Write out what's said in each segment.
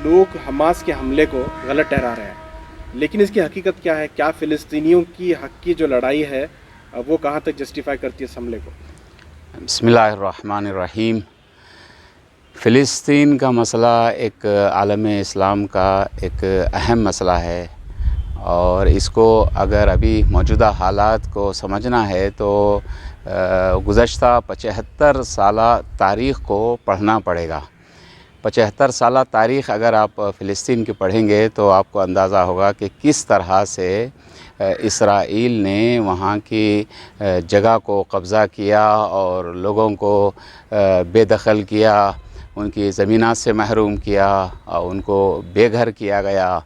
لوگ حماس کے حملے کو غلط ٹھہرا رہے ہیں، لیکن اس کی حقیقت کیا ہے؟ کیا فلسطینیوں کی حق کی جو لڑائی ہے وہ کہاں تک جسٹیفائی کرتی ہے اس حملے کو؟ بسم اللہ الرحمن الرحیم۔ فلسطین کا مسئلہ ایک عالم اسلام کا ایک اہم مسئلہ ہے، اور اس کو اگر ابھی موجودہ حالات کو سمجھنا ہے تو گزشتہ 75 سالہ تاریخ کو پڑھنا پڑے گا۔ 75 سالہ تاریخ اگر آپ فلسطین کی پڑھیں گے تو آپ کو اندازہ ہوگا کہ کس طرح سے اسرائیل نے وہاں کی جگہ کو قبضہ کیا اور لوگوں کو بے دخل کیا، ان کی زمینات سے محروم کیا، اور ان کو بے گھر کیا گیا،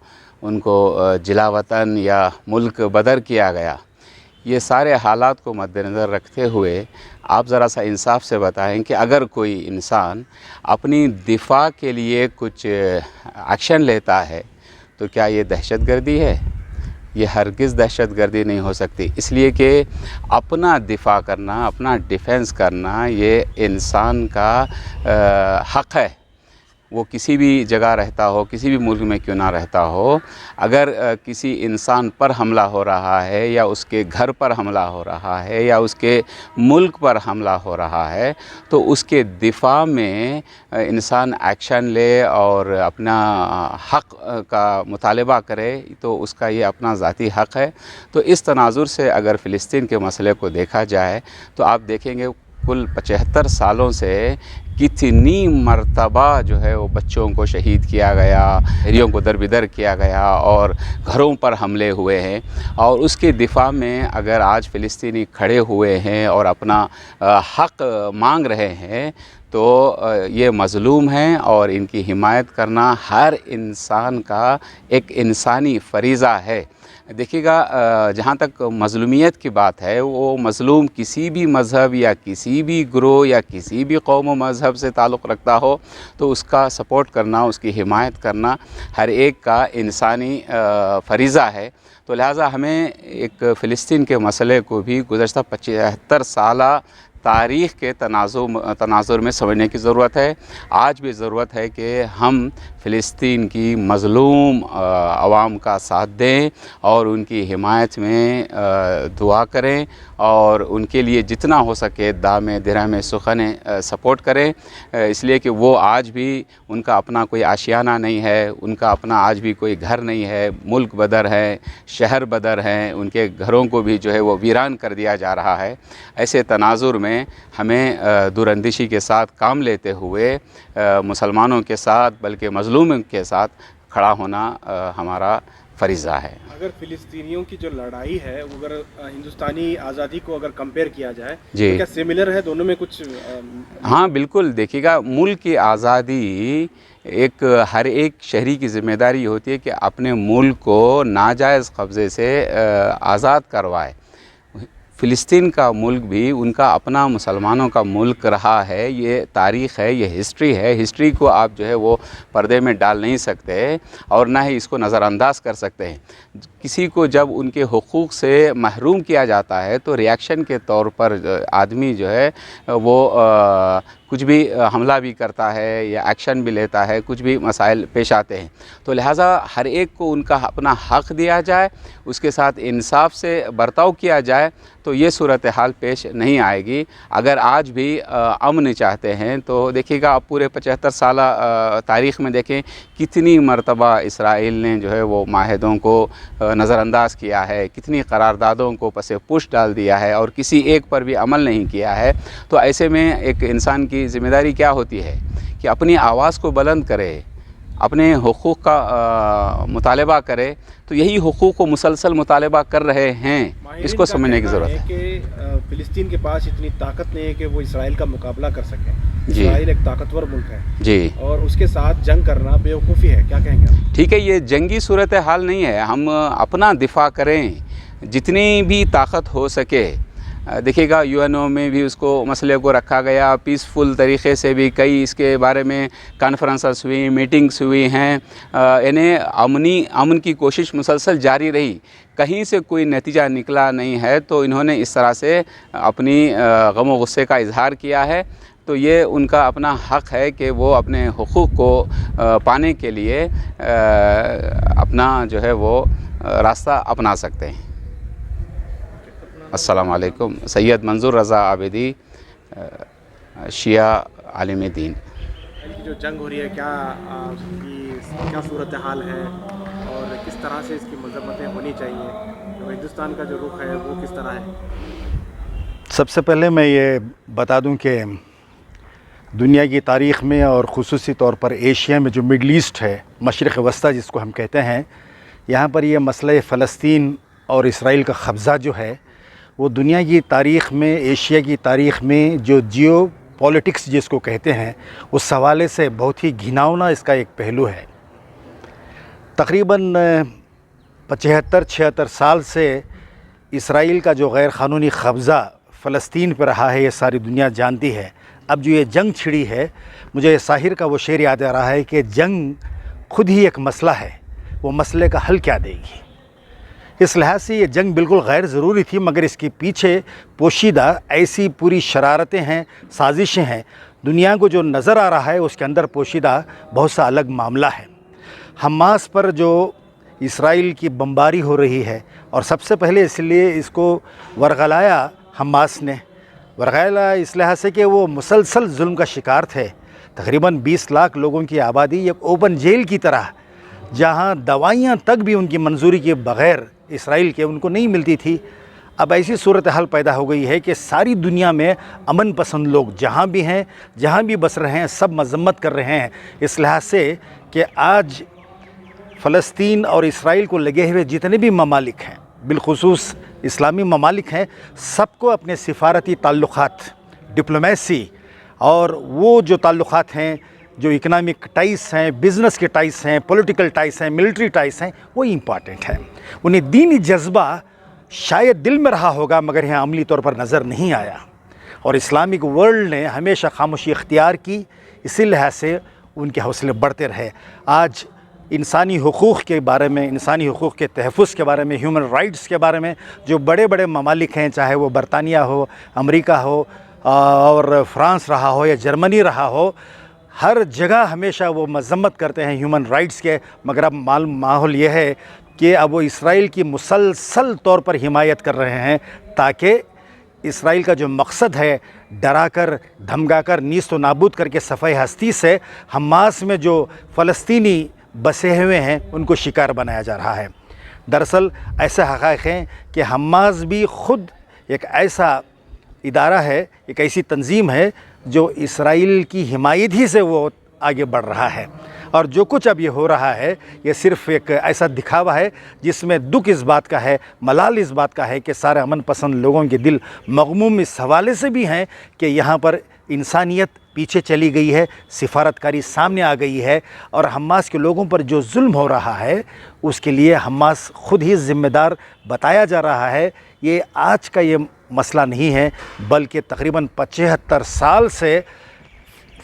ان کو جلا وطن یا ملک بدر کیا گیا۔ یہ سارے حالات کو مد نظر رکھتے ہوئے آپ ذرا سا انصاف سے بتائیں کہ اگر کوئی انسان اپنی دفاع کے لیے کچھ ایکشن لیتا ہے تو کیا یہ دہشت گردی ہے؟ یہ ہرگز دہشت گردی نہیں ہو سکتی، اس لیے کہ اپنا دفاع کرنا، اپنا ڈیفنس کرنا یہ انسان کا حق ہے۔ وہ کسی بھی جگہ رہتا ہو، کسی بھی ملک میں کیوں نہ رہتا ہو، اگر کسی انسان پر حملہ ہو رہا ہے یا اس کے گھر پر حملہ ہو رہا ہے یا اس کے ملک پر حملہ ہو رہا ہے تو اس کے دفاع میں انسان ایکشن لے اور اپنا حق کا مطالبہ کرے تو اس کا یہ اپنا ذاتی حق ہے۔ تو اس تناظر سے اگر فلسطین کے مسئلے کو دیکھا جائے تو آپ دیکھیں گے کل 75 سالوں سے کتنی مرتبہ جو ہے وہ بچوں کو شہید کیا گیا، شہریوں کو دربدر کیا گیا اور گھروں پر حملے ہوئے ہیں، اور اس کے دفاع میں اگر آج فلسطینی کھڑے ہوئے ہیں اور اپنا حق مانگ رہے ہیں تو یہ مظلوم ہیں، اور ان کی حمایت کرنا ہر انسان کا ایک انسانی فریضہ ہے۔ دیکھیے گا، جہاں تک مظلومیت کی بات ہے، وہ مظلوم کسی بھی مذہب یا کسی بھی گروہ یا کسی بھی قوم و مذہب سے تعلق رکھتا ہو تو اس کا سپورٹ کرنا، اس کی حمایت کرنا ہر ایک کا انسانی فریضہ ہے۔ تو لہٰذا ہمیں ایک فلسطین کے مسئلے کو بھی گزشتہ 75 سالہ تاریخ کے تناظر میں سمجھنے کی ضرورت ہے۔ آج بھی ضرورت ہے کہ ہم فلسطین کی مظلوم عوام کا ساتھ دیں اور ان کی حمایت میں دعا کریں، اور ان کے لیے جتنا ہو سکے دامِ درہم سخن سپورٹ کریں، اس لیے کہ وہ آج بھی ان کا اپنا کوئی آشیانہ نہیں ہے، ان کا اپنا آج بھی کوئی گھر نہیں ہے، ملک بدر ہے، شہر بدر ہیں، ان کے گھروں کو بھی جو ہے وہ ویران کر دیا جا رہا ہے۔ ایسے تناظر میں ہمیں دوراندیشی کے ساتھ کام لیتے ہوئے مسلمانوں کے ساتھ بلکہ مظلوموں کے ساتھ کھڑا ہونا ہمارا فریضہ ہے۔ اگر فلسطینیوں کی جو لڑائی ہے وہ اگر ہندوستانی آزادی کو اگر کمپیئر کیا جائے جی، تو کیا سملر ہے دونوں میں کچھ؟ ہاں بالکل، دیکھیے گا، ملک کی آزادی ہر ایک شہری کی ذمہ داری ہوتی ہے کہ اپنے ملک کو ناجائز قبضے سے آزاد کروائے۔ فلسطین کا ملک بھی ان کا اپنا مسلمانوں کا ملک رہا ہے، یہ تاریخ ہے، یہ ہسٹری ہے۔ ہسٹری کو آپ جو ہے وہ پردے میں ڈال نہیں سکتے اور نہ ہی اس کو نظر انداز کر سکتے ہیں۔ کسی کو جب ان کے حقوق سے محروم کیا جاتا ہے تو ریاکشن کے طور پر آدمی جو ہے وہ کچھ بھی حملہ بھی کرتا ہے یا ایکشن بھی لیتا ہے، کچھ بھی مسائل پیش آتے ہیں۔ تو لہٰذا ہر ایک کو ان کا اپنا حق دیا جائے، اس کے ساتھ انصاف سے برتاؤ کیا جائے تو یہ صورتحال پیش نہیں آئے گی۔ اگر آج بھی امن چاہتے ہیں تو دیکھیے گا، آپ پورے 75 سالہ تاریخ میں دیکھیں کتنی مرتبہ اسرائیل نے جو ہے وہ معاہدوں کو نظر انداز کیا ہے، کتنی قراردادوں کو پس پش ڈال دیا ہے اور کسی ایک پر بھی عمل نہیں کیا ہے۔ تو ایسے میں ایک انسان کی ذمہ داری کیا ہوتی ہے کہ اپنی آواز کو بلند کرے، اپنے حقوق کا مطالبہ کرے۔ تو یہی حقوق کو مسلسل مطالبہ کر رہے ہیں، اس کو سمجھنے کی ضرورت ہے کہ فلسطین کے پاس اتنی طاقت نہیں ہے کہ وہ اسرائیل کا مقابلہ کر سکیں۔ جی، اسرائیل ایک طاقتور ملک ہے جی، اور اس کے ساتھ جنگ کرنا بیوقوفی ہے، کیا کہیں گے آپ؟ ٹھیک ہے، یہ جنگی صورتحال نہیں ہے، ہم اپنا دفاع کریں، جتنی بھی طاقت ہو سکے دیکھیے گا UNO میں بھی اس کو مسئلے کو رکھا گیا، پیسفل طریقے سے بھی کئی اس کے بارے میں کانفرنسز ہوئی، میٹنگز ہوئی ہیں، انہیں امن کی کوشش مسلسل جاری رہی، کہیں سے کوئی نتیجہ نکلا نہیں ہے، تو انہوں نے اس طرح سے اپنی غم و غصے کا اظہار کیا ہے۔ تو یہ ان کا اپنا حق ہے کہ وہ اپنے حقوق کو پانے کے لیے اپنا جو ہے وہ راستہ اپنا سکتے ہیں۔ السلام علیکم، سید منظور رضا عابدی، شیعہ عالم دین۔ کی جو جنگ ہو رہی ہے کیا صورتحال ہے اور کس طرح سے اس کی مذمتیں ہونی چاہیے، جو ہندوستان کا جو رخ ہے وہ کس طرح ہے؟ سب سے پہلے میں یہ بتا دوں کہ دنیا کی تاریخ میں اور خصوصی طور پر ایشیا میں جو مڈل ایسٹ ہے، مشرق وسطیٰ جس کو ہم کہتے ہیں، یہاں پر یہ مسئلہ فلسطین اور اسرائیل کا قبضہ جو ہے وہ دنیا کی تاریخ میں، ایشیا کی تاریخ میں جو جیو پولیٹکس جس کو کہتے ہیں، اس حوالے سے بہت ہی گھناؤنا اس کا ایک پہلو ہے۔ تقریباً 75-76 سال سے اسرائیل کا جو غیر قانونی قبضہ فلسطین پہ رہا ہے، یہ ساری دنیا جانتی ہے۔ اب جو یہ جنگ چھڑی ہے، مجھے ساحر کا وہ شعر یاد آ رہا ہے کہ جنگ خود ہی ایک مسئلہ ہے، وہ مسئلے کا حل کیا دے گی۔ اس لحاظ سے یہ جنگ بالکل غیر ضروری تھی، مگر اس کے پیچھے پوشیدہ ایسی پوری شرارتیں ہیں، سازشیں ہیں، دنیا کو جو نظر آ رہا ہے اس کے اندر پوشیدہ بہت سا الگ معاملہ ہے۔ حماس پر جو اسرائیل کی بمباری ہو رہی ہے، اور سب سے پہلے اس لیے اس کو ورغلایا حماس نے، ورغلایا اس لحاظ سے کہ وہ مسلسل ظلم کا شکار تھے۔ تقریباً 20 لاکھ لوگوں کی آبادی ایک اوپن جیل کی طرح، جہاں دوائیاں تک بھی ان کی منظوری کے بغیر اسرائیل کے ان کو نہیں ملتی تھی۔ اب ایسی صورتحال پیدا ہو گئی ہے کہ ساری دنیا میں امن پسند لوگ جہاں بھی ہیں، جہاں بھی بس رہے ہیں، سب مذمت کر رہے ہیں اس لحاظ سے کہ آج فلسطین اور اسرائیل کو لگے ہوئے جتنے بھی ممالک ہیں، بالخصوص اسلامی ممالک ہیں، سب کو اپنے سفارتی تعلقات، ڈپلومیسی اور وہ جو تعلقات ہیں، جو اکنامک ٹائز ہیں، بزنس کے ٹائز ہیں، پولیٹیکل ٹائز ہیں، ملٹری ٹائز ہیں، وہ امپارٹنٹ ہیں۔ انہیں دینی جذبہ شاید دل میں رہا ہوگا مگر یہاں عملی طور پر نظر نہیں آیا، اور اسلامک ورلڈ نے ہمیشہ خاموشی اختیار کی، اسی لحاظ سے ان کے حوصلے بڑھتے رہے۔ آج انسانی حقوق کے بارے میں، انسانی حقوق کے تحفظ کے بارے میں، ہیومن رائٹس کے بارے میں جو بڑے بڑے ممالک ہیں، چاہے وہ برطانیہ ہو، امریکہ ہو اور فرانس رہا ہو یا جرمنی رہا ہو، ہر جگہ ہمیشہ وہ مذمت کرتے ہیں ہیومن رائٹس کے، مگر اب ماحول یہ ہے کہ اب وہ اسرائیل کی مسلسل طور پر حمایت کر رہے ہیں، تاکہ اسرائیل کا جو مقصد ہے ڈرا کر، دھمکا کر، نیست و نابود کر کے صفحہ ہستی سے حماس میں جو فلسطینی بسے ہوئے ہیں ان کو شکار بنایا جا رہا ہے۔ دراصل ایسے حقائق ہیں کہ حماس بھی خود ایک ایسا ادارہ ہے، ایک ایسی تنظیم ہے جو اسرائیل کی حمایت ہی سے وہ آگے بڑھ رہا ہے، اور جو کچھ اب یہ ہو رہا ہے یہ صرف ایک ایسا دکھاوا ہے جس میں دکھ اس بات کا ہے، ملال اس بات کا ہے کہ سارے امن پسند لوگوں کے دل مغموم اس حوالے سے بھی ہیں کہ یہاں پر انسانیت پیچھے چلی گئی ہے، سفارتکاری سامنے آ گئی ہے، اور حماس کے لوگوں پر جو ظلم ہو رہا ہے اس کے لیے حماس خود ہی ذمہ دار بتایا جا رہا ہے۔ یہ آج کا یہ مسئلہ نہیں ہے، بلکہ تقریباً 75 سال سے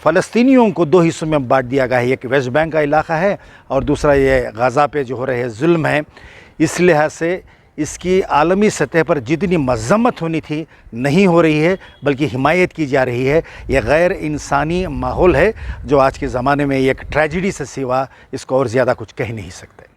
فلسطینیوں کو 2 حصوں میں بانٹ دیا گیا ہے، ایک ویسٹ بینک کا علاقہ ہے اور دوسرا یہ غزہ پہ جو ہو رہے ظلم ہیں۔ اس لحاظ سے اس کی عالمی سطح پر جتنی مذمت ہونی تھی نہیں ہو رہی ہے، بلکہ حمایت کی جا رہی ہے۔ یہ غیر انسانی ماحول ہے جو آج کے زمانے میں ایک ٹریجڈی سے سوا اس کو اور زیادہ کچھ کہہ نہیں سکتے۔